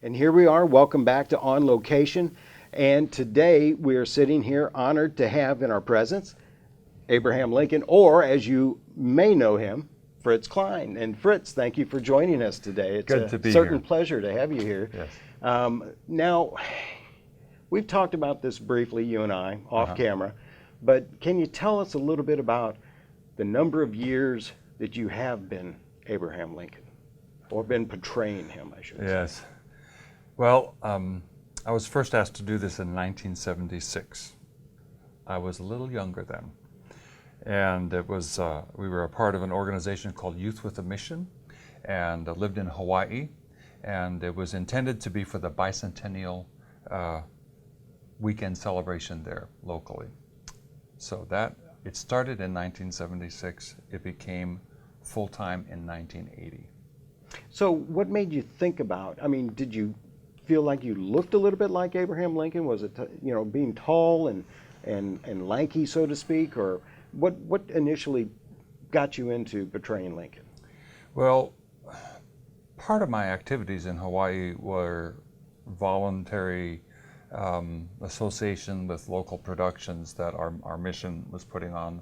And here we are. Welcome back to On Location. And today we are sitting here honored to have in our presence Abraham Lincoln, or as you may know him, Fritz Klein. And Fritz, thank you for joining us today. It's Good to be a certain here. pleasure to have you here. Yes. Now, we've talked about this briefly, you and I, off camera, but can you tell us a little bit about the number of years that you have been Abraham Lincoln, or been portraying him, I should say? Yes. Well, I was first asked to do this in 1976. I was a little younger then. And it was, we were a part of an organization called Youth with a Mission, and lived in Hawaii. And it was intended to be for the bicentennial weekend celebration there locally. So it started in 1976. It became full-time in 1980. So what made you think about, I mean, did you feel like you looked a little bit like Abraham Lincoln? Was it, being tall and lanky, so to speak, or what initially got you into portraying Lincoln? Well, part of my activities in Hawaii were voluntary association with local productions that our mission was putting on.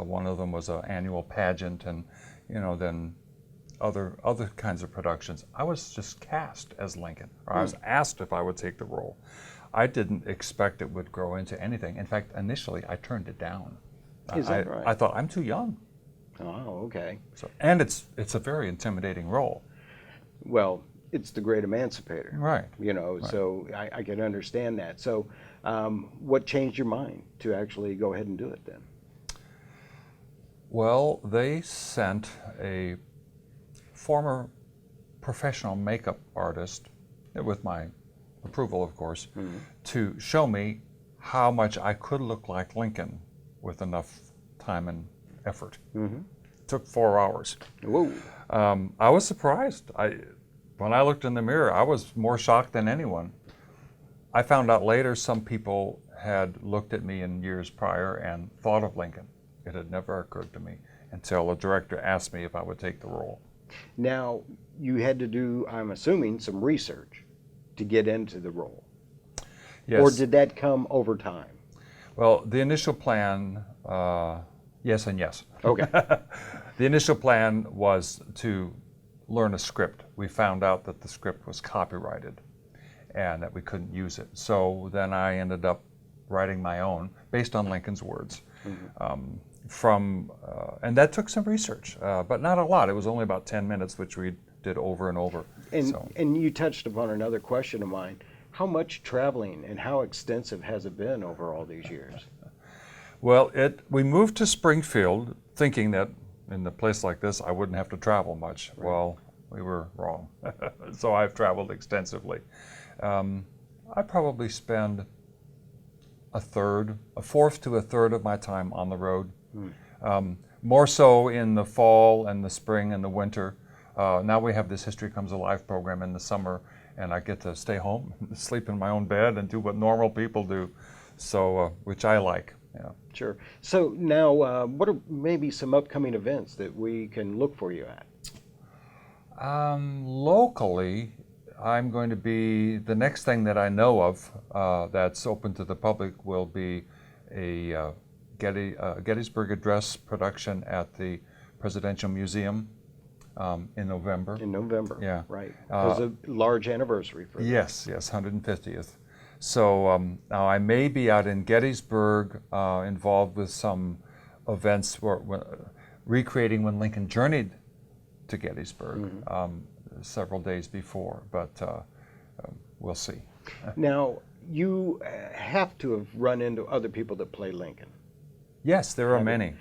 One of them was an annual pageant, and then other kinds of productions. I was just cast as Lincoln, or I was asked if I would take the role. I didn't expect it would grow into anything. In fact, initially I turned it down. Is that right? I thought I'm too young. Oh, okay. So, and it's a very intimidating role. Well, it's the great emancipator. Right. Right. So I can understand that. So what changed your mind to actually go ahead and do it then? Well, they sent a former professional makeup artist, with my approval of course, to show me how much I could look like Lincoln with enough time and effort. It took 4 hours. Whoa. I was surprised. When I looked in the mirror, I was more shocked than anyone. I found out later some people had looked at me in years prior and thought of Lincoln. It had never occurred to me until a director asked me if I would take the role. Now, you had to do, I'm assuming, some research to get into the role. Yes. Or did that come over time? Well, the initial plan, yes and yes. Okay. The initial plan was to learn a script. We found out that the script was copyrighted and that we couldn't use it. So then I ended up writing my own based on Lincoln's words. And that took some research, but not a lot. It was only about 10 minutes, which we did over and over. And you touched upon another question of mine. How much traveling and how extensive has it been over all these years? Well, we moved to Springfield thinking that in a place like this I wouldn't have to travel much. Right. Well, we were wrong. So I've traveled extensively. I probably spend a fourth to a third of my time on the road. More so in the fall and the spring and the winter. Now we have this History Comes Alive program in the summer, and I get to stay home, sleep in my own bed, and do what normal people do, so which I like. Yeah. Sure. So now, what are maybe some upcoming events that we can look for you at? Locally, I'm going to be, the next thing that I know of that's open to the public will be a Gettysburg Address production at the Presidential Museum in November. In November, yeah. Right. It was a large anniversary for that. Yes, 150th. So now I may be out in Gettysburg involved with some events recreating when Lincoln journeyed to Gettysburg several days before, but we'll see. Now, you have to have run into other people that play Lincoln. Yes, there are many.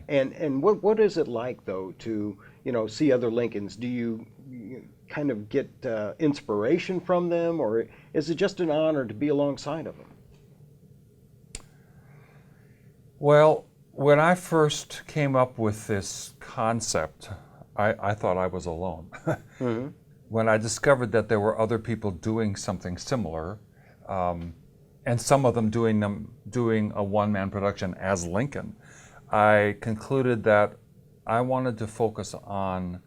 And what is it like, though, to see other Lincolns? Do you kind of get inspiration from them, or is it just an honor to be alongside of them? Well, when I first came up with this concept, I thought I was alone. When I discovered that there were other people doing something similar, and some of them doing a one-man production as Lincoln, I concluded that I wanted to focus on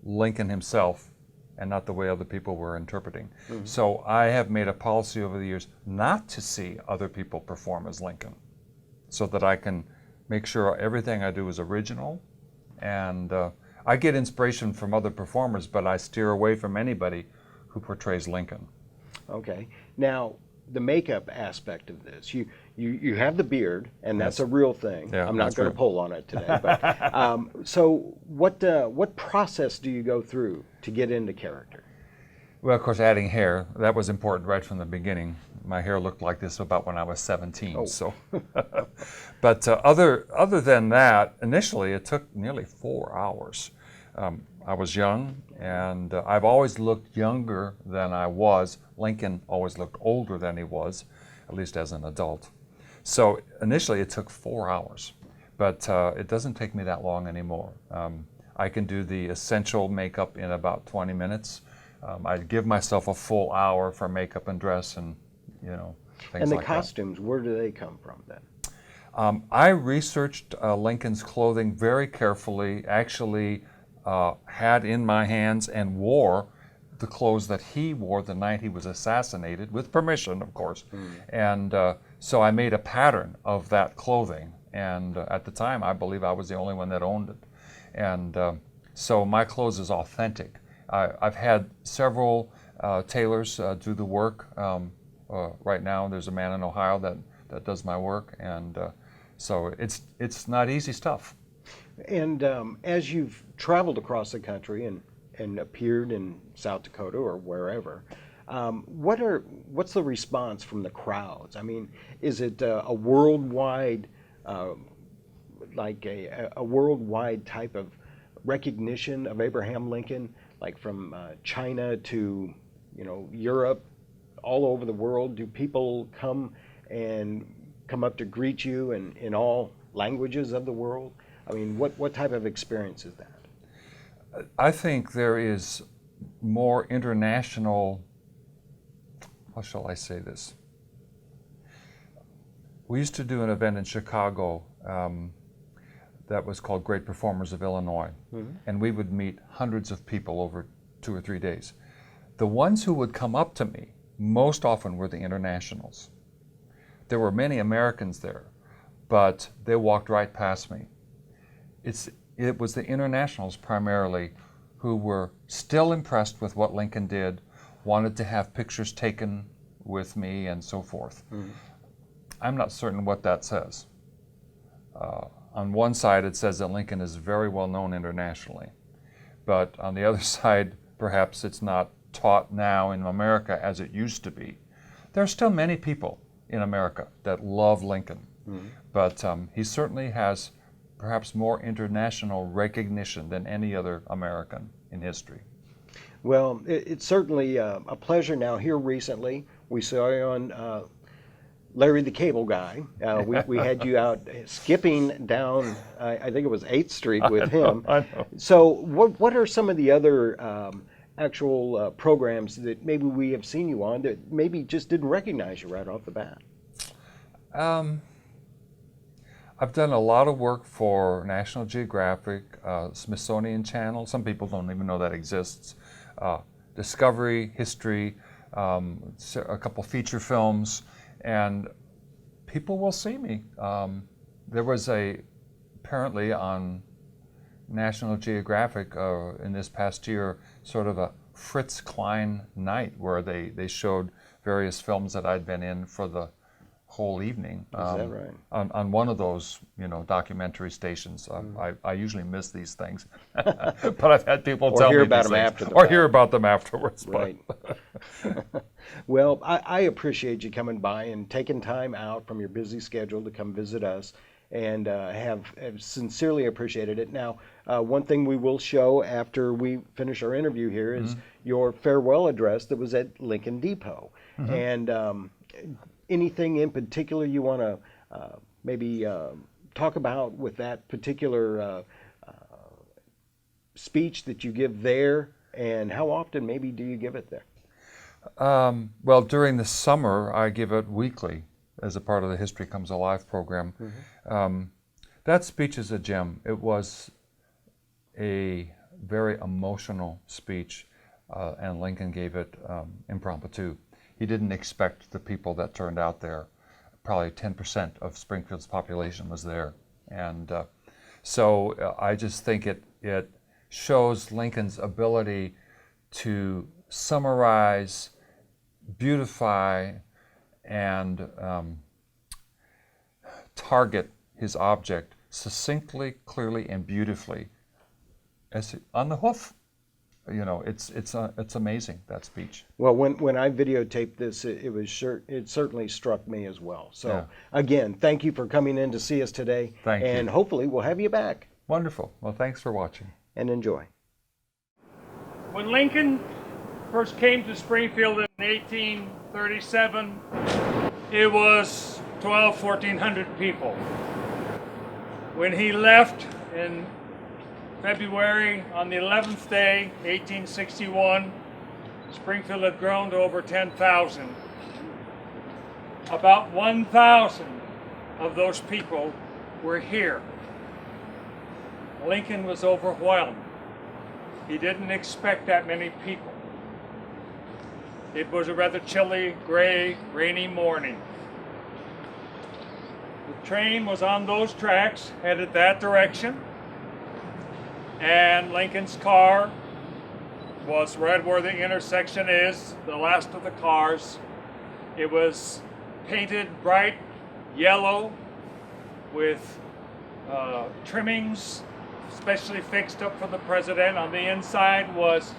Lincoln himself and not the way other people were interpreting. So I have made a policy over the years not to see other people perform as Lincoln, so that I can make sure everything I do is original. And I get inspiration from other performers, but I steer away from anybody who portrays Lincoln. Okay. Now, the makeup aspect of this, you have the beard, and that's Yes. a real thing. Yeah, I'm not that's going to real. pull on it today. But, so what process do you go through to get into character? Well, of course, adding hair, that was important right from the beginning. My hair looked like this about when I was 17. Oh. So, but other than that, initially it took nearly 4 hours. I was young, and I've always looked younger than I was. Lincoln always looked older than he was, at least as an adult. So initially it took 4 hours, but it doesn't take me that long anymore. I can do the essential makeup in about 20 minutes. I give myself a full hour for makeup and dress, and things And the like costumes, where do they come from then? that. I researched Lincoln's clothing very carefully. Actually, had in my hands and wore the clothes that he wore the night he was assassinated, with permission, of course. And so I made a pattern of that clothing. And at the time, I believe I was the only one that owned it. And so my clothes is authentic. I've had several tailors do the work. Right now, there's a man in Ohio that does my work. And so it's not easy stuff. And as you've traveled across the country and appeared in South Dakota or wherever, what's the response from the crowds? I mean, is it a worldwide, like a worldwide type of recognition of Abraham Lincoln, like from China to Europe, all over the world? Do people come up to greet you in all languages of the world? I mean, what type of experience is that? I think there is more international, how shall I say this? We used to do an event in Chicago that was called Great Performers of Illinois, and we would meet hundreds of people over 2 or 3 days. The ones who would come up to me most often were the internationals. There were many Americans there, but they walked right past me. It was the internationals primarily who were still impressed with what Lincoln did, wanted to have pictures taken with me and so forth. I'm not certain what that says. On one side it says that Lincoln is very well known internationally, but on the other side perhaps it's not taught now in America as it used to be. There are still many people in America that love Lincoln, but he certainly has perhaps more international recognition than any other American in history. Well, it's certainly a pleasure. Now, here recently, we saw you on Larry the Cable Guy. We had you out skipping down, I think it was 8th Street with him. I know. So what are some of the other actual programs that maybe we have seen you on that maybe just didn't recognize you right off the bat? I've done a lot of work for National Geographic, Smithsonian Channel. Some people don't even know that exists. Discovery, History, a couple feature films, and people will see me. There was apparently on National Geographic in this past year, sort of a Fritz Klein night where they showed various films that I'd been in for the whole evening. Is that right? On one of those, documentary stations. I usually miss these things, but I've had people Or tell hear me about these them things. after the or fact. hear about them afterwards. but- Right. Well, I appreciate you coming by and taking time out from your busy schedule to come visit us, and have sincerely appreciated it. Now, one thing we will show after we finish our interview here is your farewell address that was at Lincoln Depot. And anything in particular you want to maybe talk about with that particular speech that you give there, and how often maybe do you give it there? Well, during the summer, I give it weekly as a part of the History Comes Alive program. That speech is a gem. It was a very emotional speech. and Lincoln gave it impromptu. He didn't expect the people that turned out there. Probably 10% of Springfield's population was there. And so I just think it shows Lincoln's ability to summarize, beautify, and target his object succinctly, clearly, and beautifully on the hoof. You know, it's amazing, that speech. Well, when I videotaped this, it certainly struck me as well. So Yeah. again, thank you for coming in to see us today. Thank you. And hopefully we'll have you back. Wonderful. Well, thanks for watching. And enjoy. When Lincoln first came to Springfield in 1837, it was 1,400 people. When he left in February, on the 11th day, 1861, Springfield had grown to over 10,000. About 1,000 of those people were here. Lincoln was overwhelmed. He didn't expect that many people. It was a rather chilly, gray, rainy morning. The train was on those tracks, headed that direction, and Lincoln's car was right where the intersection is, the last of the cars. It was painted bright yellow with trimmings specially fixed up for the president. On the inside was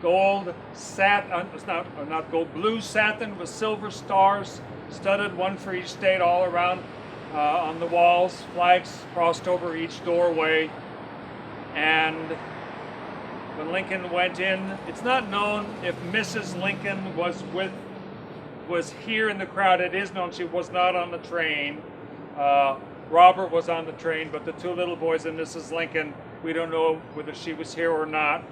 gold satin, not gold, blue satin with silver stars studded, one for each state, all around on the walls. Flags crossed over each doorway. And when Lincoln went in, it's not known if Mrs. Lincoln was here in the crowd. It is known she was not on the train. Robert was on the train, but the two little boys and Mrs. Lincoln, we don't know whether she was here or not.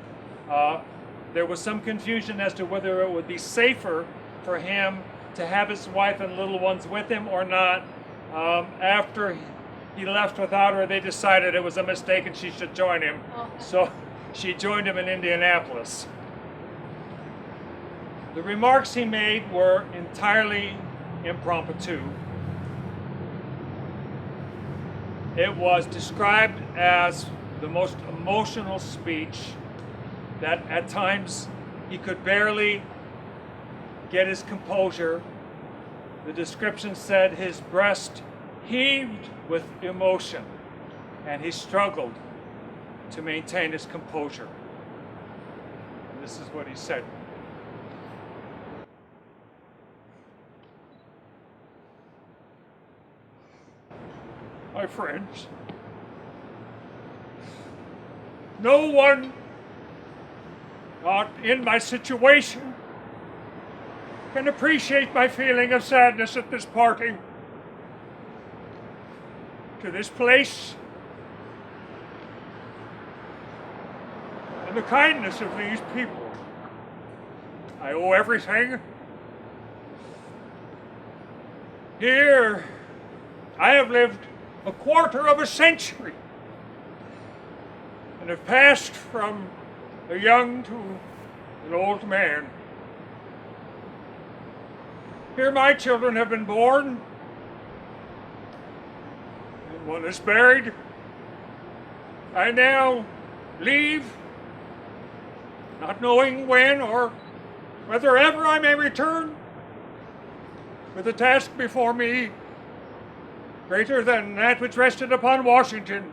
There was some confusion as to whether it would be safer for him to have his wife and little ones with him or not. After he left without her, they decided it was a mistake and she should join him. So she joined him in Indianapolis. The remarks he made were entirely impromptu. It was described as the most emotional speech, that at times he could barely get his composure. The description said his breast heaved with emotion and he struggled to maintain his composure. And this is what he said. My friends, no one not in my situation can appreciate my feeling of sadness at this parting. To this place and the kindness of these people, I owe everything. Here, I have lived a quarter of a century and have passed from a young to an old man. Here my children have been born, and one is buried. I now leave, not knowing when or whether ever I may return, with a task before me greater than that which rested upon Washington.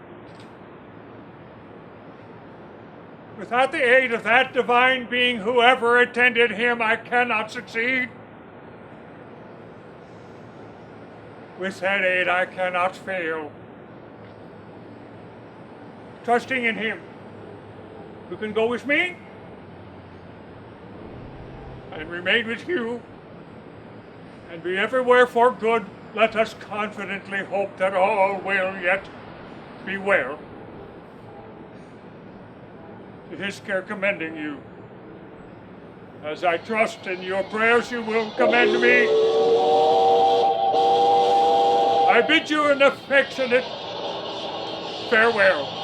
Without the aid of that divine being, whoever attended him, I cannot succeed. With that aid, I cannot fail. Trusting in him, who can go with me and remain with you and be everywhere for good, let us confidently hope that all will yet be well. To his care commending you, as I trust in your prayers you will commend me, I bid you an affectionate farewell.